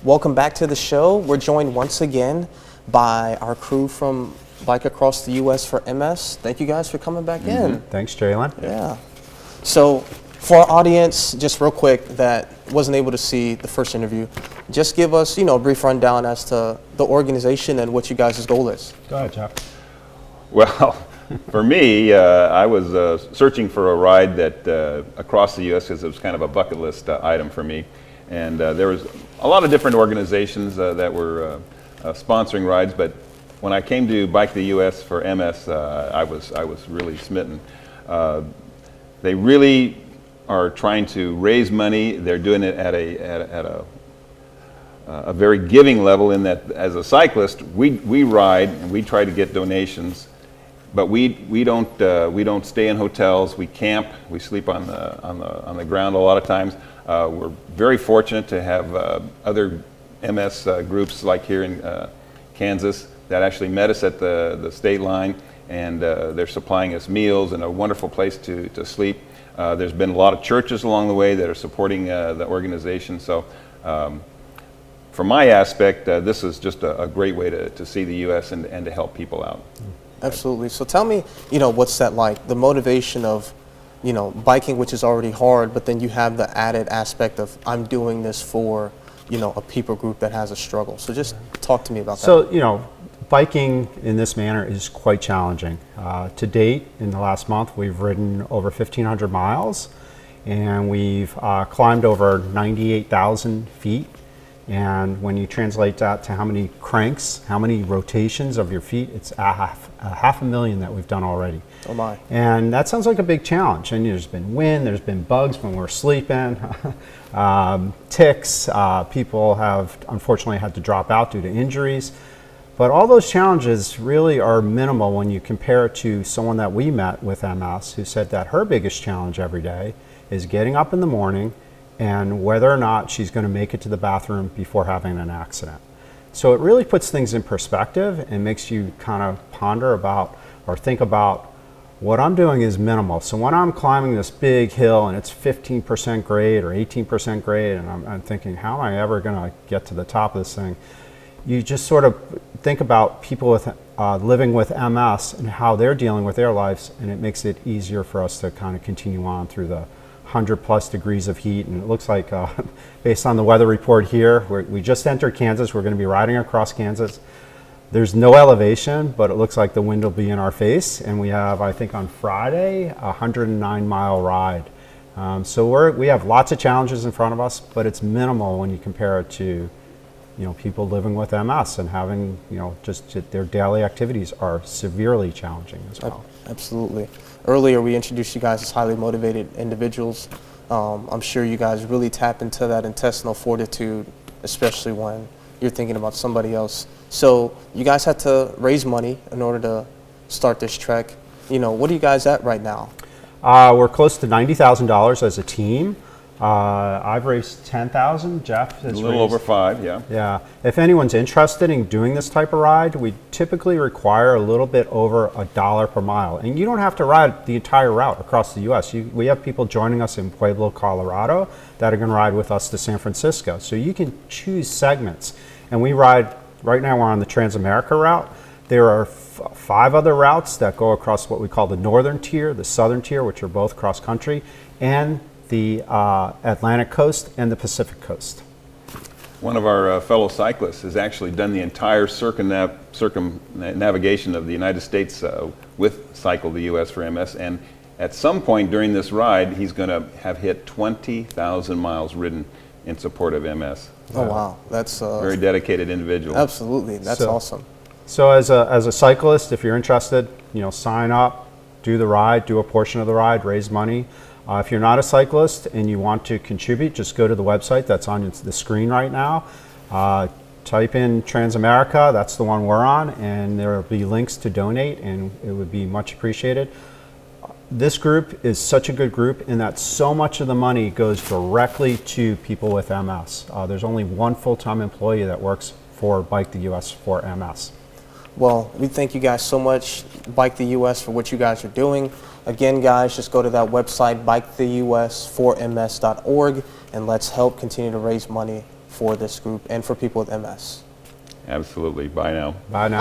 Welcome back to the show. We're joined once again by our crew from Bike Across the U.S. for MS. Thank you guys for coming back in. Thanks, Jalen. Yeah. So for our audience, just real quick, that wasn't able to see the first interview, just give us, a brief rundown as to the organization and what you guys' goal is. Go ahead, Jeff. Well, for me, I was searching for a ride that across the U.S. because it was kind of a bucket list item for me. And there was a lot of different organizations that were sponsoring rides, but when I came to Bike the U.S. for MS, I was really smitten. They really are trying to raise money. They're doing it at a very giving level, in that as a cyclist, we ride and we try to get donations, but we don't stay in hotels. We camp. We sleep on the ground a lot of times. We're very fortunate to have other MS groups like here in Kansas that actually met us at the state line, and they're supplying us meals and a wonderful place to sleep. There's been a lot of churches along the way that are supporting the organization. So from my aspect, this is just a great way to see the U.S. and to help people out. Absolutely. So tell me, what's that like? The motivation of, biking, which is already hard, but then you have the added aspect of I'm doing this for, a people group that has a struggle. So just talk to me about that. So, biking in this manner is quite challenging. To date, in the last month, we've ridden over 1,500 miles, and we've climbed over 98,000 feet. And when you translate that to how many cranks, how many rotations of your feet, it's half a million that we've done already. Oh my. And that sounds like a big challenge. And there's been wind, there's been bugs when we're sleeping, ticks, people have unfortunately had to drop out due to injuries. But all those challenges really are minimal when you compare it to someone that we met with MS who said that her biggest challenge every day is getting up in the morning and whether or not she's going to make it to the bathroom before having an accident. So it really puts things in perspective and makes you kind of ponder about or think about what I'm doing is minimal. So when I'm climbing this big hill and it's 15% grade or 18% grade, and I'm thinking, how am I ever going to get to the top of this thing? You just sort of think about people with living with MS and how they're dealing with their lives, and it makes it easier for us to kind of continue on through the 100+ degrees of heat. And it looks like, based on the weather report here, we just entered Kansas. We're going to be riding across Kansas. There's no elevation, but it looks like the wind will be in our face. And we have, I think on Friday, a 109-mile ride. So we have lots of challenges in front of us, but it's minimal when you compare it to people living with MS and having, just their daily activities are severely challenging as well. Absolutely. Earlier, we introduced you guys as highly motivated individuals. I'm sure you guys really tap into that intestinal fortitude, especially when you're thinking about somebody else. So you guys had to raise money in order to start this trek. What are you guys at right now? We're close to $90,000 as a team. I've raised $10,000. Jeff has a little over $5,000, yeah. Yeah. If anyone's interested in doing this type of ride, we typically require a little bit over $1 per mile. And you don't have to ride the entire route across the U.S. We have people joining us in Pueblo, Colorado that are going to ride with us to San Francisco. So you can choose segments. And we ride, right now we're on the Transamerica route. There are 5 other routes that go across what we call the northern tier, the southern tier, which are both cross country, and the Atlantic coast and the Pacific coast. One of our fellow cyclists has actually done the entire circumnavigation of the United States with Cycle the U.S. for MS, and at some point during this ride, he's going to have hit 20,000 miles ridden in support of MS. Oh wow, that's very dedicated individual. Absolutely, that's awesome. So as a cyclist, if you're interested, sign up, do the ride, do a portion of the ride, raise money. If you're not a cyclist and you want to contribute, just go to the website that's on the screen right now. Type in Transamerica, that's the one we're on, and there will be links to donate, and it would be much appreciated. This group is such a good group in that so much of the money goes directly to people with MS. There's only one full-time employee that works for Bike the US for MS. Well, we thank you guys so much, Bike the US, for what you guys are doing. Again, guys, just go to that website, biketheus4ms.org, and let's help continue to raise money for this group and for people with MS. Absolutely. Bye now. Bye now.